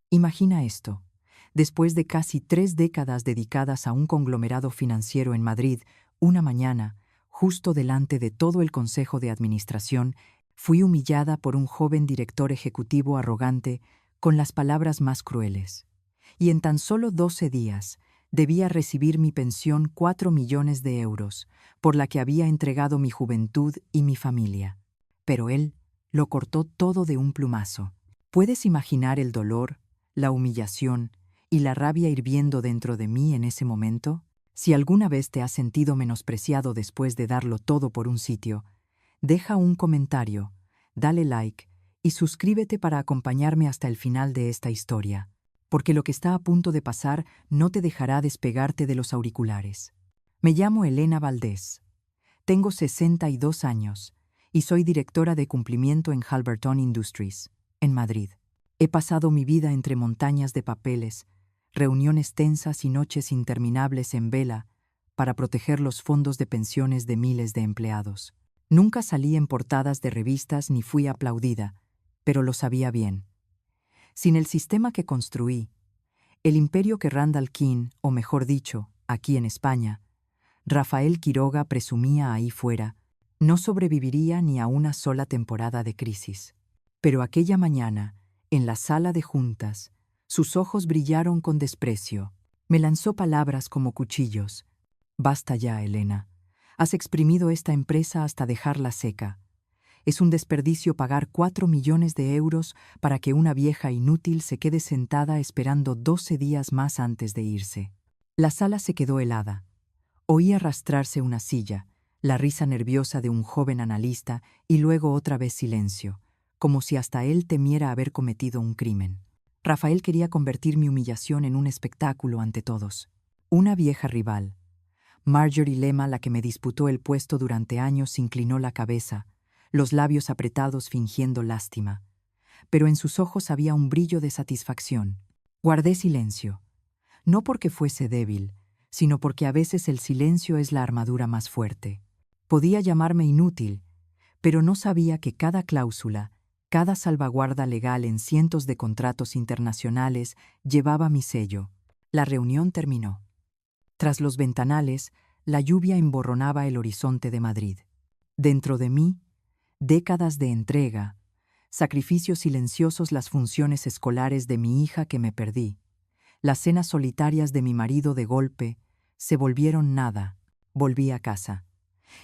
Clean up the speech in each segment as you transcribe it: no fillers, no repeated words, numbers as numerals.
Imagina esto. Después de casi 3 décadas dedicadas a un conglomerado financiero en Madrid, una mañana, justo delante de todo el Consejo de Administración, fui humillada por un joven director ejecutivo arrogante con las palabras más crueles. Y en tan solo 12 días, debía recibir mi pensión 4 millones de euros, por la que había entregado mi juventud y mi familia. Pero él lo cortó todo de un plumazo. ¿Puedes imaginar el dolor, la humillación y la rabia hirviendo dentro de mí en ese momento? Si alguna vez te has sentido menospreciado después de darlo todo por un sitio, deja un comentario, dale like y suscríbete para acompañarme hasta el final de esta historia, porque lo que está a punto de pasar no te dejará despegarte de los auriculares. Me llamo Elena Valdés. Tengo 62 años y soy directora de cumplimiento en Halberton Industries, en Madrid. He pasado mi vida entre montañas de papeles, reuniones tensas y noches interminables en vela para proteger los fondos de pensiones de miles de empleados. Nunca salí en portadas de revistas ni fui aplaudida, pero lo sabía bien. Sin el sistema que construí, el imperio que Randall King, o mejor dicho, aquí en España, Rafael Quiroga presumía ahí fuera, no sobreviviría ni a una sola temporada de crisis. Pero aquella mañana, en la sala de juntas, sus ojos brillaron con desprecio. Me lanzó palabras como cuchillos. Basta ya, Elena. Has exprimido esta empresa hasta dejarla seca. Es un desperdicio pagar 4 millones de euros para que una vieja inútil se quede sentada esperando 12 días más antes de irse. La sala se quedó helada. Oí arrastrarse una silla, la risa nerviosa de un joven analista y luego otra vez silencio, como si hasta él temiera haber cometido un crimen. Rafael quería convertir mi humillación en un espectáculo ante todos. Una vieja rival, Marjorie Lema, la que me disputó el puesto durante años, inclinó la cabeza, los labios apretados fingiendo lástima. Pero en sus ojos había un brillo de satisfacción. Guardé silencio, no porque fuese débil, sino porque a veces el silencio es la armadura más fuerte. Podía llamarme inútil, pero no sabía que cada cláusula, cada salvaguarda legal en cientos de contratos internacionales llevaba mi sello. La reunión terminó. Tras los ventanales, la lluvia emborronaba el horizonte de Madrid. Dentro de mí, décadas de entrega, sacrificios silenciosos, las funciones escolares de mi hija que me perdí, las cenas solitarias de mi marido de golpe, se volvieron nada. Volví a casa.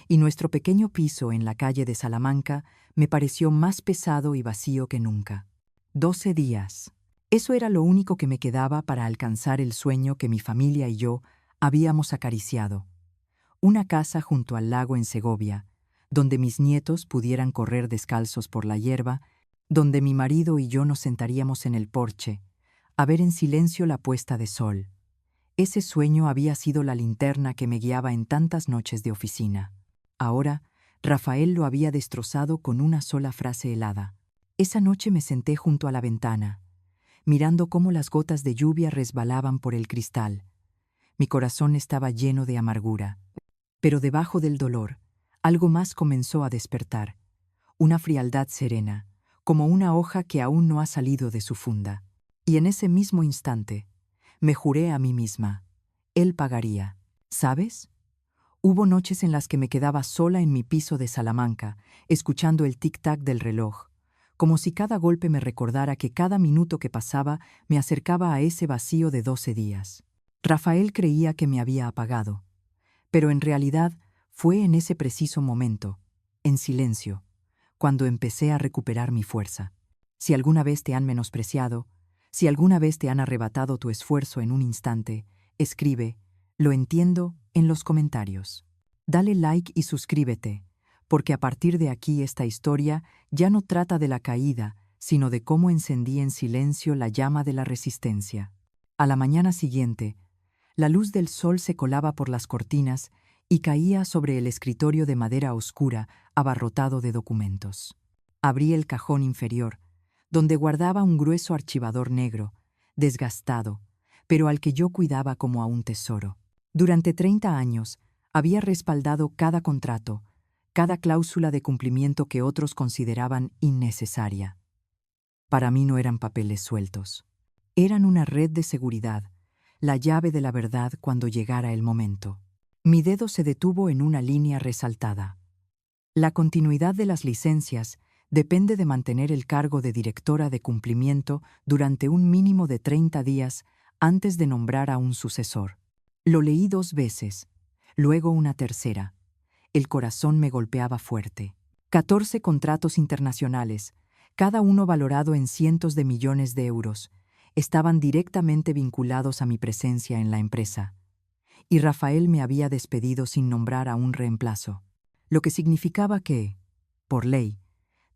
Y nuestro pequeño piso en la calle de Salamanca me pareció más pesado y vacío que nunca. 12 días. Eso era lo único que me quedaba para alcanzar el sueño que mi familia y yo habíamos acariciado. Una casa junto al lago en Segovia, donde mis nietos pudieran correr descalzos por la hierba, donde mi marido y yo nos sentaríamos en el porche, a ver en silencio la puesta de sol. Ese sueño había sido la linterna que me guiaba en tantas noches de oficina. Ahora, Rafael lo había destrozado con una sola frase helada. Esa noche me senté junto a la ventana, mirando cómo las gotas de lluvia resbalaban por el cristal. Mi corazón estaba lleno de amargura. Pero debajo del dolor, algo más comenzó a despertar. Una frialdad serena, como una hoja que aún no ha salido de su funda. Y en ese mismo instante, me juré a mí misma, él pagaría. ¿Sabes? Hubo noches en las que me quedaba sola en mi piso de Salamanca, escuchando el tic-tac del reloj, como si cada golpe me recordara que cada minuto que pasaba me acercaba a ese vacío de 12 días. Rafael creía que me había apagado, pero en realidad fue en ese preciso momento, en silencio, cuando empecé a recuperar mi fuerza. Si alguna vez te han menospreciado, si alguna vez te han arrebatado tu esfuerzo en un instante, escribe, lo entiendo, en los comentarios. Dale like y suscríbete, porque a partir de aquí esta historia ya no trata de la caída, sino de cómo encendí en silencio la llama de la resistencia. A la mañana siguiente, la luz del sol se colaba por las cortinas y caía sobre el escritorio de madera oscura, abarrotado de documentos. Abrí el cajón inferior, donde guardaba un grueso archivador negro, desgastado, pero al que yo cuidaba como a un tesoro. Durante 30 años había respaldado cada contrato, cada cláusula de cumplimiento que otros consideraban innecesaria. Para mí no eran papeles sueltos. Eran una red de seguridad, la llave de la verdad cuando llegara el momento. Mi dedo se detuvo en una línea resaltada. La continuidad de las licencias depende de mantener el cargo de directora de cumplimiento durante un mínimo de 30 días antes de nombrar a un sucesor. Lo leí 2 veces, luego una tercera. El corazón me golpeaba fuerte. 14 contratos internacionales, cada uno valorado en cientos de millones de euros, estaban directamente vinculados a mi presencia en la empresa. Y Rafael me había despedido sin nombrar a un reemplazo, lo que significaba que, por ley,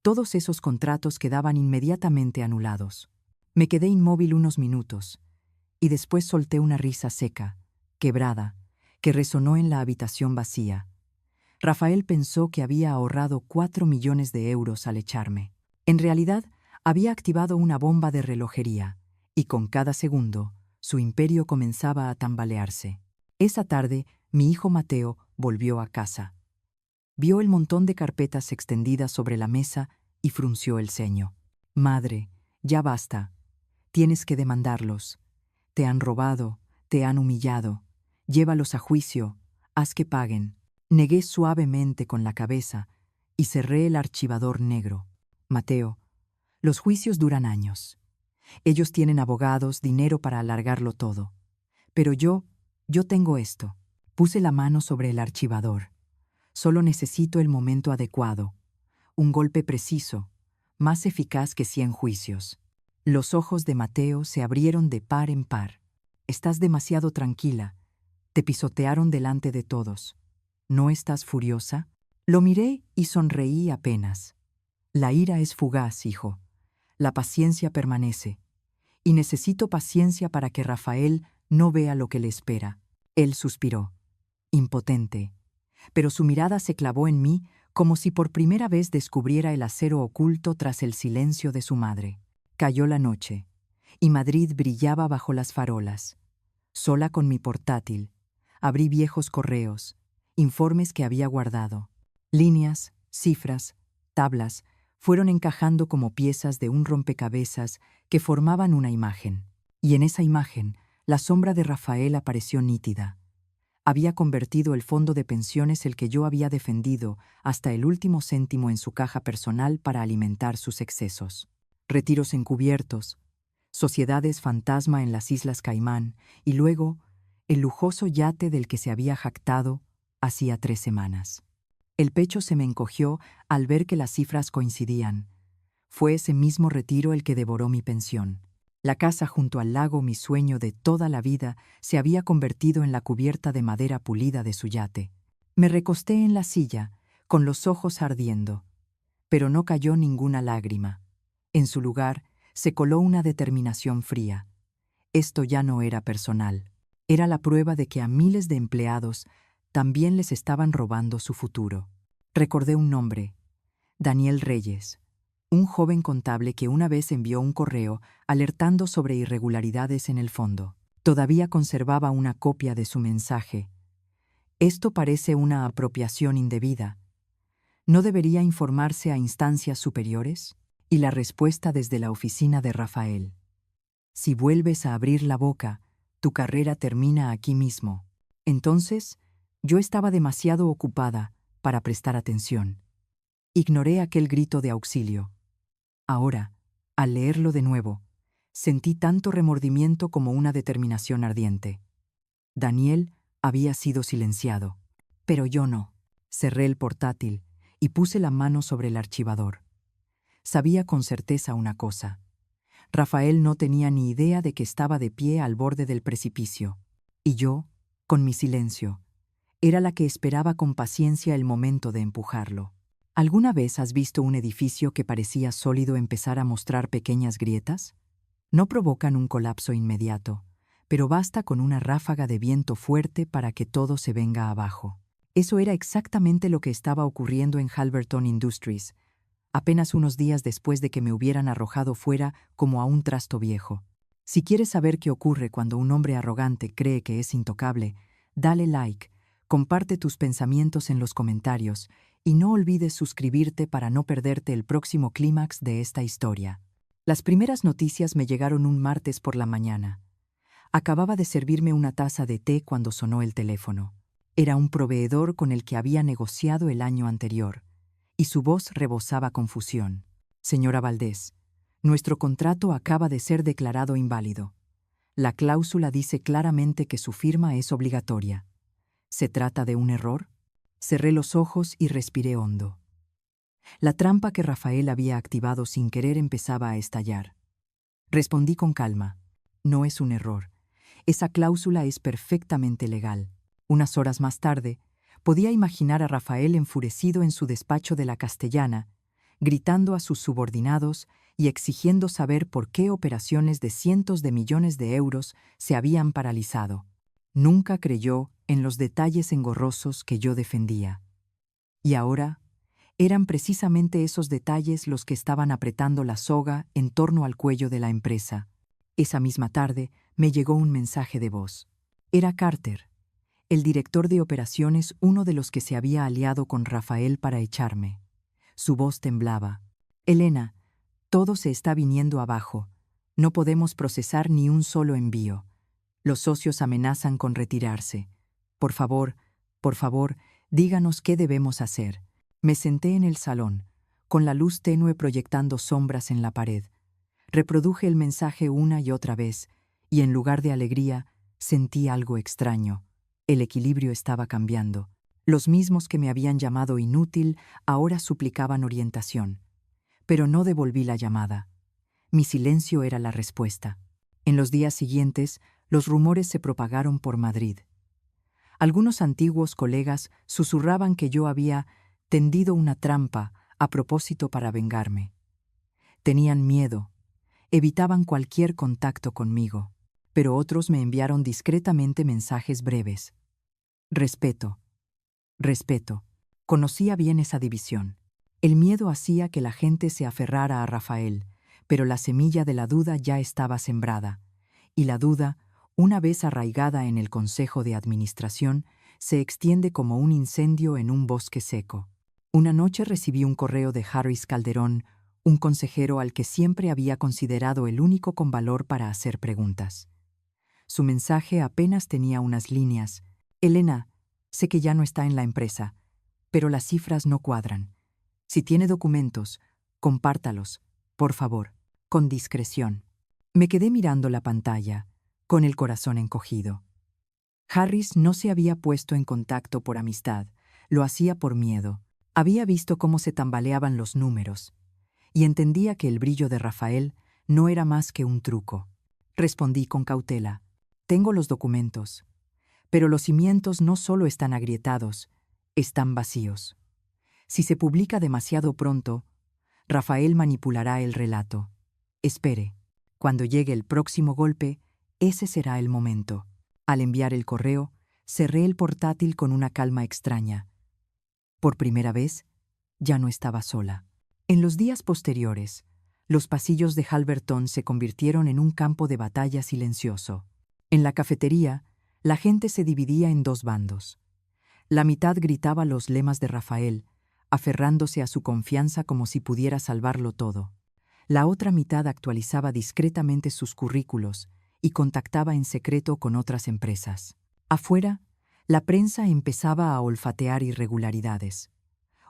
todos esos contratos quedaban inmediatamente anulados. Me quedé inmóvil unos minutos, y después solté una risa seca, quebrada, que resonó en la habitación vacía. Rafael pensó que había ahorrado 4 millones de euros al echarme. En realidad, había activado una bomba de relojería, y con cada segundo, su imperio comenzaba a tambalearse. Esa tarde, mi hijo Mateo volvió a casa. Vio el montón de carpetas extendidas sobre la mesa y frunció el ceño. «Madre, ya basta. Tienes que demandarlos. Te han robado, te han humillado. Llévalos a juicio, haz que paguen». Negué suavemente con la cabeza y cerré el archivador negro. «Mateo, los juicios duran años. Ellos tienen abogados, dinero para alargarlo todo. Pero yo tengo esto». Puse la mano sobre el archivador. Solo necesito el momento adecuado, un golpe preciso, más eficaz que 100 juicios. Los ojos de Mateo se abrieron de par en par. «Estás demasiado tranquila. Te pisotearon delante de todos. ¿No estás furiosa?» Lo miré y sonreí apenas. «La ira es fugaz, hijo. La paciencia permanece. Y necesito paciencia para que Rafael no vea lo que le espera». Él suspiró, impotente, pero su mirada se clavó en mí como si por primera vez descubriera el acero oculto tras el silencio de su madre. Cayó la noche, y Madrid brillaba bajo las farolas. Sola con mi portátil, abrí viejos correos, informes que había guardado. Líneas, cifras, tablas, fueron encajando como piezas de un rompecabezas que formaban una imagen. Y en esa imagen, la sombra de Rafael apareció nítida. Había convertido el fondo de pensiones el que yo había defendido hasta el último céntimo en su caja personal para alimentar sus excesos. Retiros encubiertos, sociedades fantasma en las Islas Caimán y luego el lujoso yate del que se había jactado hacía 3 semanas. El pecho se me encogió al ver que las cifras coincidían. Fue ese mismo retiro el que devoró mi pensión. La casa junto al lago, mi sueño de toda la vida, se había convertido en la cubierta de madera pulida de su yate. Me recosté en la silla, con los ojos ardiendo, pero no cayó ninguna lágrima. En su lugar, se coló una determinación fría. Esto ya no era personal. Era la prueba de que a miles de empleados también les estaban robando su futuro. Recordé un nombre: Daniel Reyes, un joven contable que una vez envió un correo alertando sobre irregularidades en el fondo. Todavía conservaba una copia de su mensaje. «Esto parece una apropiación indebida. ¿No debería informarse a instancias superiores?» Y la respuesta desde la oficina de Rafael: «Si vuelves a abrir la boca, tu carrera termina aquí mismo». Entonces, yo estaba demasiado ocupada para prestar atención. Ignoré aquel grito de auxilio. Ahora, al leerlo de nuevo, sentí tanto remordimiento como una determinación ardiente. Daniel había sido silenciado, pero yo no. Cerré el portátil y puse la mano sobre el archivador. Sabía con certeza una cosa: Rafael no tenía ni idea de que estaba de pie al borde del precipicio, y yo, con mi silencio, era la que esperaba con paciencia el momento de empujarlo. ¿Alguna vez has visto un edificio que parecía sólido empezar a mostrar pequeñas grietas? No provocan un colapso inmediato, pero basta con una ráfaga de viento fuerte para que todo se venga abajo. Eso era exactamente lo que estaba ocurriendo en Halberton Industries, apenas unos días después de que me hubieran arrojado fuera como a un trasto viejo. Si quieres saber qué ocurre cuando un hombre arrogante cree que es intocable, dale like, comparte tus pensamientos en los comentarios y no olvides suscribirte para no perderte el próximo clímax de esta historia. Las primeras noticias me llegaron un martes por la mañana. Acababa de servirme una taza de té cuando sonó el teléfono. Era un proveedor con el que había negociado el año anterior, y su voz rebosaba confusión. Señora Valdés, nuestro contrato acaba de ser declarado inválido. La cláusula dice claramente que su firma es obligatoria. ¿Se trata de un error? Cerré los ojos y respiré hondo. La trampa que Rafael había activado sin querer empezaba a estallar. Respondí con calma. No es un error. Esa cláusula es perfectamente legal. Unas horas más tarde, podía imaginar a Rafael enfurecido en su despacho de la Castellana, gritando a sus subordinados y exigiendo saber por qué operaciones de cientos de millones de euros se habían paralizado. Nunca creyó en los detalles engorrosos que yo defendía. Y ahora, eran precisamente esos detalles los que estaban apretando la soga en torno al cuello de la empresa. Esa misma tarde me llegó un mensaje de voz. Era Carter, el director de operaciones, uno de los que se había aliado con Rafael para echarme. Su voz temblaba. Elena, todo se está viniendo abajo. No podemos procesar ni un solo envío. Los socios amenazan con retirarse. Por favor, díganos qué debemos hacer. Me senté en el salón, con la luz tenue proyectando sombras en la pared. Reproduje el mensaje una y otra vez, y en lugar de alegría, sentí algo extraño. El equilibrio estaba cambiando. Los mismos que me habían llamado inútil ahora suplicaban orientación. Pero no devolví la llamada. Mi silencio era la respuesta. En los días siguientes, los rumores se propagaron por Madrid. Algunos antiguos colegas susurraban que yo había tendido una trampa a propósito para vengarme. Tenían miedo, evitaban cualquier contacto conmigo, pero otros me enviaron discretamente mensajes breves. Respeto. Conocía bien esa división. El miedo hacía que la gente se aferrara a Rafael, pero la semilla de la duda ya estaba sembrada, y la duda, una vez arraigada en el Consejo de Administración, se extiende como un incendio en un bosque seco. Una noche recibí un correo de Harris Calderón, un consejero al que siempre había considerado el único con valor para hacer preguntas. Su mensaje apenas tenía unas líneas. Elena, sé que ya no está en la empresa, pero las cifras no cuadran. Si tiene documentos, compártalos, por favor, con discreción. Me quedé mirando la pantalla, con el corazón encogido. Harris no se había puesto en contacto por amistad, lo hacía por miedo. Había visto cómo se tambaleaban los números, y entendía que el brillo de Rafael no era más que un truco. Respondí con cautela. Tengo los documentos, pero los cimientos no solo están agrietados, están vacíos. Si se publica demasiado pronto, Rafael manipulará el relato. Espere, cuando llegue el próximo golpe, ese será el momento. Al enviar el correo, cerré el portátil con una calma extraña. Por primera vez, ya no estaba sola. En los días posteriores, los pasillos de Halberton se convirtieron en un campo de batalla silencioso. En la cafetería, la gente se dividía en dos bandos. La mitad gritaba los lemas de Rafael, aferrándose a su confianza como si pudiera salvarlo todo. La otra mitad actualizaba discretamente sus currículos y contactaba en secreto con otras empresas. Afuera, la prensa empezaba a olfatear irregularidades.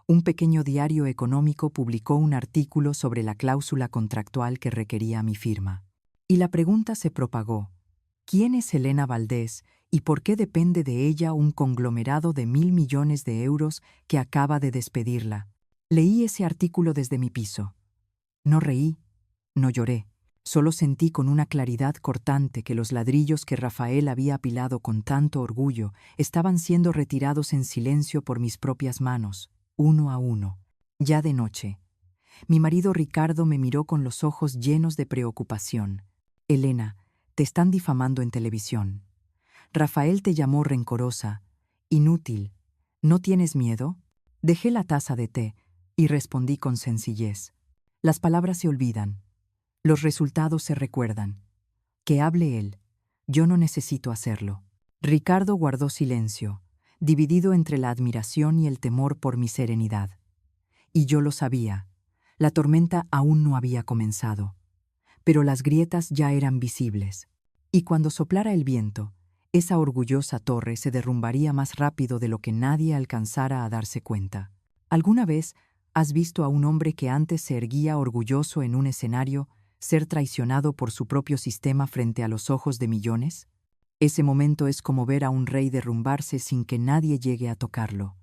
Un pequeño diario económico publicó un artículo sobre la cláusula contractual que requería mi firma. Y la pregunta se propagó: ¿quién es Elena Valdés y por qué depende de ella un conglomerado de 1.000 millones de euros que acaba de despedirla? Leí ese artículo desde mi piso. No reí, no lloré. Solo sentí con una claridad cortante que los ladrillos que Rafael había apilado con tanto orgullo estaban siendo retirados en silencio por mis propias manos, uno a uno. Ya de noche. Mi marido Ricardo me miró con los ojos llenos de preocupación. Elena, te están difamando en televisión. Rafael te llamó rencorosa, inútil. ¿No tienes miedo? Dejé la taza de té y respondí con sencillez. Las palabras se olvidan. Los resultados se recuerdan. Que hable él. Yo no necesito hacerlo. Ricardo guardó silencio, dividido entre la admiración y el temor por mi serenidad. Y yo lo sabía. La tormenta aún no había comenzado. pero las grietas ya eran visibles. Y cuando soplara el viento, esa orgullosa torre se derrumbaría más rápido de lo que nadie alcanzara a darse cuenta. ¿Alguna vez has visto a un hombre que antes se erguía orgulloso en un escenario ser traicionado por su propio sistema frente a los ojos de millones? Ese momento es como ver a un rey derrumbarse sin que nadie llegue a tocarlo.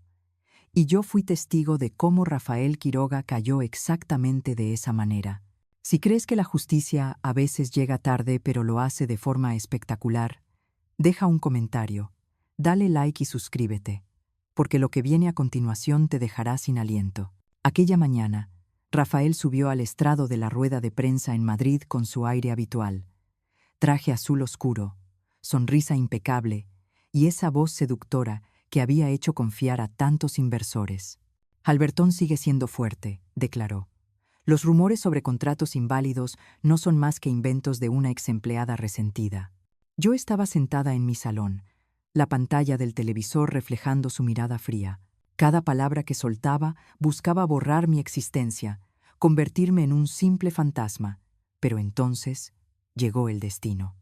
Y yo fui testigo de cómo Rafael Quiroga cayó exactamente de esa manera. Si crees que la justicia a veces llega tarde pero lo hace de forma espectacular, deja un comentario, dale like y suscríbete, porque lo que viene a continuación te dejará sin aliento. Aquella mañana, Rafael subió al estrado de la rueda de prensa en Madrid con su aire habitual. Traje azul oscuro, sonrisa impecable y esa voz seductora que había hecho confiar a tantos inversores. Halberton sigue siendo fuerte, declaró. Los rumores sobre contratos inválidos no son más que inventos de una exempleada resentida. Yo estaba sentada en mi salón, la pantalla del televisor reflejando su mirada fría. Cada palabra que soltaba buscaba borrar mi existencia, convertirme en un simple fantasma. Pero entonces llegó el destino.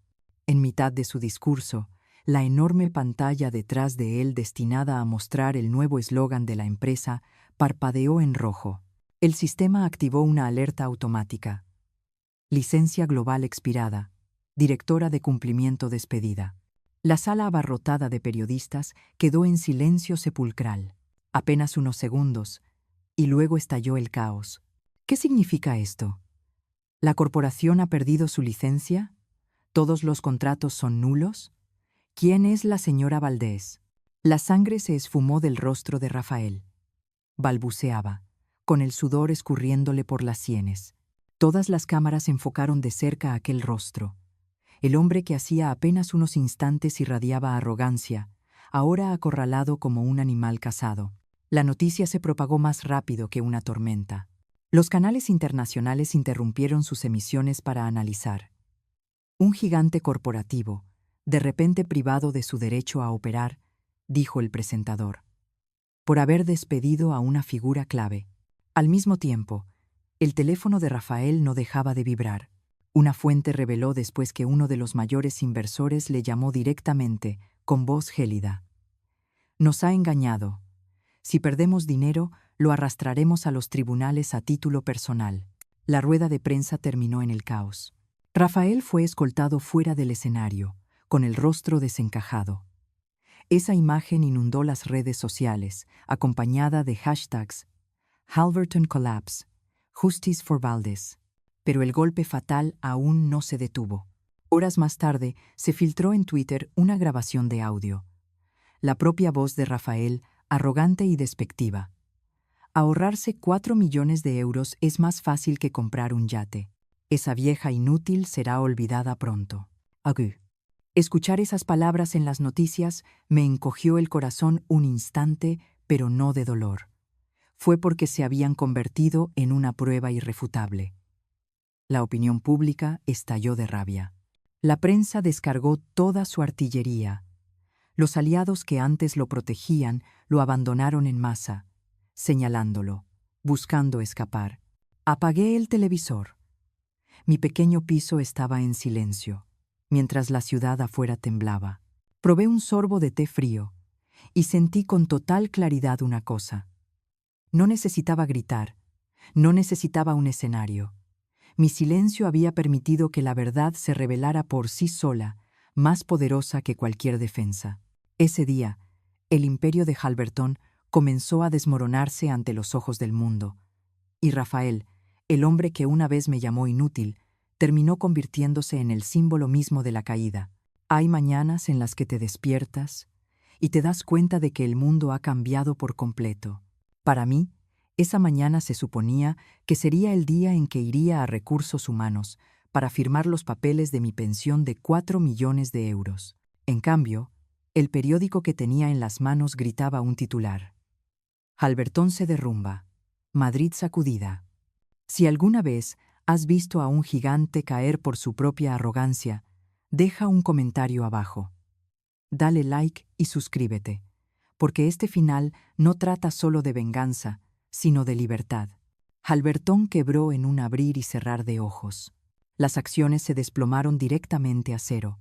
En mitad de su discurso, la enorme pantalla detrás de él destinada a mostrar el nuevo eslogan de la empresa parpadeó en rojo. El sistema activó una alerta automática. Licencia global expirada. Directora de cumplimiento despedida. La sala abarrotada de periodistas quedó en silencio sepulcral. Apenas unos segundos, y luego estalló el caos. ¿Qué significa esto? ¿La corporación ha perdido su licencia? ¿Todos los contratos son nulos? ¿Quién es la señora Valdés? La sangre se esfumó del rostro de Rafael. Balbuceaba, con el sudor escurriéndole por las sienes. Todas las cámaras enfocaron de cerca aquel rostro. El hombre que hacía apenas unos instantes irradiaba arrogancia, ahora acorralado como un animal cazado. La noticia se propagó más rápido que una tormenta. Los canales internacionales interrumpieron sus emisiones para analizar. Un gigante corporativo, de repente privado de su derecho a operar, dijo el presentador, por haber despedido a una figura clave. Al mismo tiempo, el teléfono de Rafael no dejaba de vibrar. Una fuente reveló después que uno de los mayores inversores le llamó directamente, con voz gélida. Nos ha engañado. Si perdemos dinero, lo arrastraremos a los tribunales a título personal. La rueda de prensa terminó en el caos. Rafael fue escoltado fuera del escenario, con el rostro desencajado. Esa imagen inundó las redes sociales, acompañada de hashtags Halverton Collapse, Justice for Valdez. Pero el golpe fatal aún no se detuvo. Horas más tarde, se filtró en Twitter una grabación de audio. La propia voz de Rafael, arrogante y despectiva. Ahorrarse 4 millones de euros es más fácil que comprar un yate. Esa vieja inútil será olvidada pronto. Agu. Escuchar esas palabras en las noticias me encogió el corazón un instante, pero no de dolor. Fue porque se habían convertido en una prueba irrefutable. La opinión pública estalló de rabia. La prensa descargó toda su artillería. Los aliados que antes lo protegían lo abandonaron en masa, señalándolo, buscando escapar. Apagué el televisor. Mi pequeño piso estaba en silencio, mientras la ciudad afuera temblaba. Probé un sorbo de té frío y sentí con total claridad una cosa. No necesitaba gritar, no necesitaba un escenario. Mi silencio había permitido que la verdad se revelara por sí sola, más poderosa que cualquier defensa. Ese día, el imperio de Halberton comenzó a desmoronarse ante los ojos del mundo, y Rafael, el hombre que una vez me llamó inútil, terminó convirtiéndose en el símbolo mismo de la caída. Hay mañanas en las que te despiertas y te das cuenta de que el mundo ha cambiado por completo. Para mí, esa mañana se suponía que sería el día en que iría a Recursos Humanos para firmar los papeles de mi pensión de 4 millones de euros. En cambio, el periódico que tenía en las manos gritaba un titular. Halberton se derrumba. Madrid sacudida. Si alguna vez has visto a un gigante caer por su propia arrogancia, deja un comentario abajo. Dale like y suscríbete, porque este final no trata solo de venganza, sino de libertad. Halberton quebró en un abrir y cerrar de ojos. Las acciones se desplomaron directamente a cero.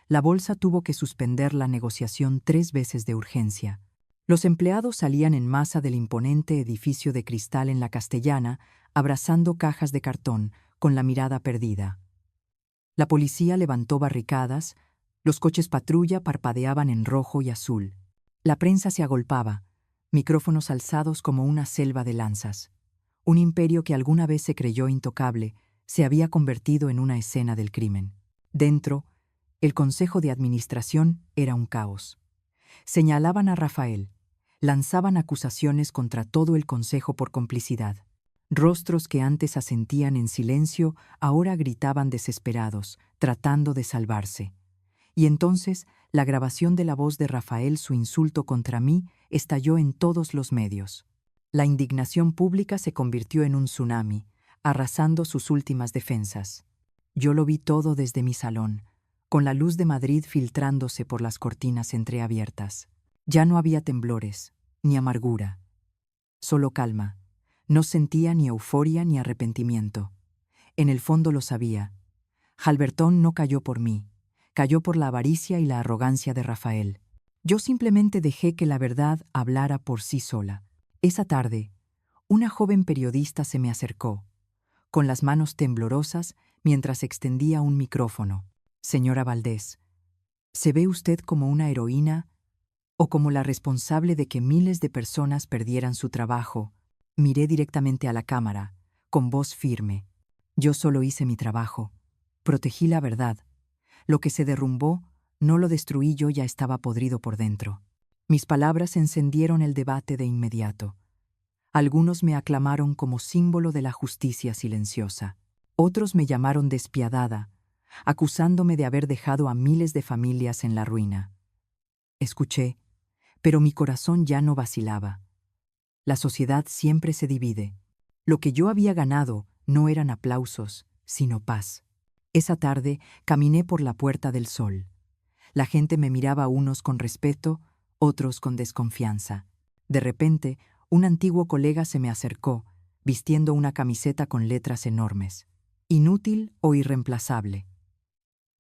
La bolsa tuvo que suspender la negociación 3 veces de urgencia. Los empleados salían en masa del imponente edificio de cristal en la Castellana, abrazando cajas de cartón, con la mirada perdida. La policía levantó barricadas, los coches patrulla parpadeaban en rojo y azul. La prensa se agolpaba, micrófonos alzados como una selva de lanzas. Un imperio que alguna vez se creyó intocable se había convertido en una escena del crimen. Dentro, el Consejo de Administración era un caos. Señalaban a Rafael, lanzaban acusaciones contra todo el Consejo por complicidad. Rostros que antes asentían en silencio ahora gritaban desesperados, tratando de salvarse. Y entonces, la grabación de la voz de Rafael, su insulto contra mí, estalló en todos los medios. La indignación pública se convirtió en un tsunami, arrasando sus últimas defensas. Yo lo vi todo desde mi salón, con la luz de Madrid filtrándose por las cortinas entreabiertas. Ya no había temblores, ni amargura. Solo calma. No sentía ni euforia ni arrepentimiento. En el fondo lo sabía. Halberton no cayó por mí. Cayó por la avaricia y la arrogancia de Rafael. Yo simplemente dejé que la verdad hablara por sí sola. Esa tarde, una joven periodista se me acercó, con las manos temblorosas mientras extendía un micrófono. Señora Valdés, ¿se ve usted como una heroína o como la responsable de que miles de personas perdieran su trabajo? Miré directamente a la cámara, con voz firme. Yo solo hice mi trabajo. Protegí la verdad. Lo que se derrumbó, no lo destruí yo, ya estaba podrido por dentro. Mis palabras encendieron el debate de inmediato. Algunos me aclamaron como símbolo de la justicia silenciosa. Otros me llamaron despiadada, acusándome de haber dejado a miles de familias en la ruina. Escuché, pero mi corazón ya no vacilaba. La sociedad siempre se divide. Lo que yo había ganado no eran aplausos, sino paz. Esa tarde caminé por la Puerta del Sol. La gente me miraba unos con respeto, otros con desconfianza. De repente, un antiguo colega se me acercó, vistiendo una camiseta con letras enormes. Inútil o irreemplazable.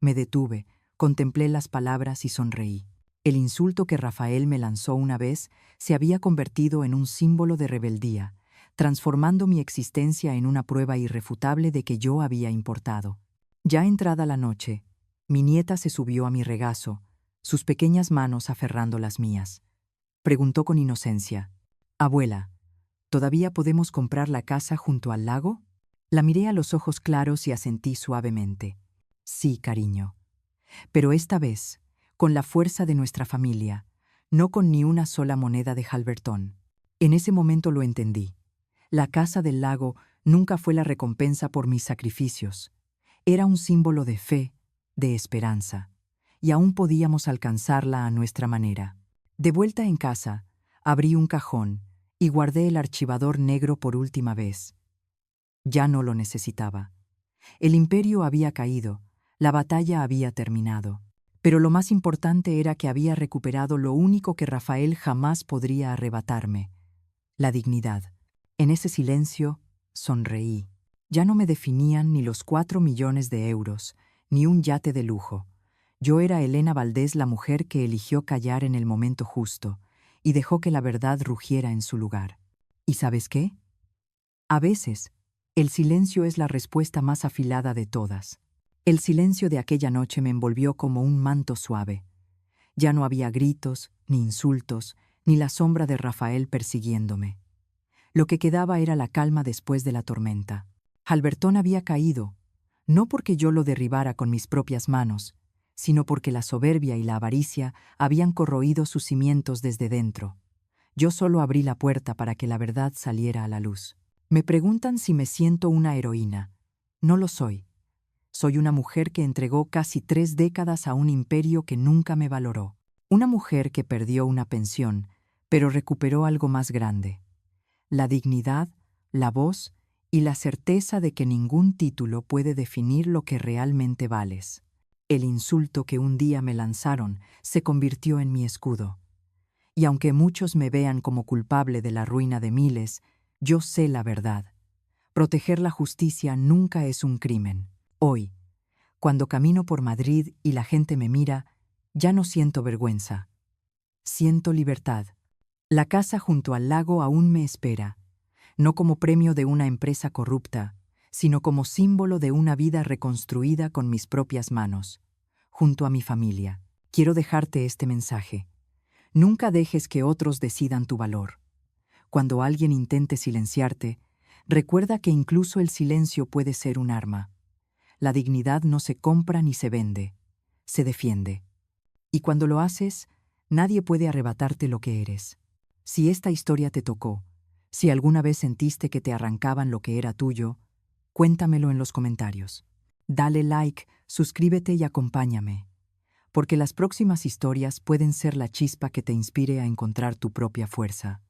Me detuve, contemplé las palabras y sonreí. El insulto que Rafael me lanzó una vez se había convertido en un símbolo de rebeldía, transformando mi existencia en una prueba irrefutable de que yo había importado. Ya entrada la noche, mi nieta se subió a mi regazo, sus pequeñas manos aferrando las mías. Preguntó con inocencia: «Abuela, ¿todavía podemos comprar la casa junto al lago?» La miré a los ojos claros y asentí suavemente. «Sí, cariño. Pero esta vez, con la fuerza de nuestra familia, no con ni una sola moneda de Halberton». En ese momento lo entendí. La casa del lago nunca fue la recompensa por mis sacrificios. Era un símbolo de fe, de esperanza, y aún podíamos alcanzarla a nuestra manera. De vuelta en casa, abrí un cajón y guardé el archivador negro por última vez. Ya no lo necesitaba. El imperio había caído, la batalla había terminado. Pero lo más importante era que había recuperado lo único que Rafael jamás podría arrebatarme: la dignidad. En ese silencio, sonreí. Ya no me definían ni los 4 millones de euros, ni un yate de lujo. Yo era Elena Valdés, la mujer que eligió callar en el momento justo y dejó que la verdad rugiera en su lugar. ¿Y sabes qué? A veces, el silencio es la respuesta más afilada de todas. El silencio de aquella noche me envolvió como un manto suave. Ya no había gritos, ni insultos, ni la sombra de Rafael persiguiéndome. Lo que quedaba era la calma después de la tormenta. Halberton había caído, no porque yo lo derribara con mis propias manos, sino porque la soberbia y la avaricia habían corroído sus cimientos desde dentro. Yo solo abrí la puerta para que la verdad saliera a la luz. Me preguntan si me siento una heroína. No lo soy. Soy una mujer que entregó casi 3 décadas a un imperio que nunca me valoró. Una mujer que perdió una pensión, pero recuperó algo más grande: la dignidad, la voz y la certeza de que ningún título puede definir lo que realmente vales. El insulto que un día me lanzaron se convirtió en mi escudo. Y aunque muchos me vean como culpable de la ruina de miles, yo sé la verdad. Proteger la justicia nunca es un crimen. Hoy, cuando camino por Madrid y la gente me mira, ya no siento vergüenza. Siento libertad. La casa junto al lago aún me espera, no como premio de una empresa corrupta, sino como símbolo de una vida reconstruida con mis propias manos, junto a mi familia. Quiero dejarte este mensaje. Nunca dejes que otros decidan tu valor. Cuando alguien intente silenciarte, recuerda que incluso el silencio puede ser un arma. La dignidad no se compra ni se vende, se defiende. Y cuando lo haces, nadie puede arrebatarte lo que eres. Si esta historia te tocó, si alguna vez sentiste que te arrancaban lo que era tuyo, cuéntamelo en los comentarios. Dale like, suscríbete y acompáñame, porque las próximas historias pueden ser la chispa que te inspire a encontrar tu propia fuerza.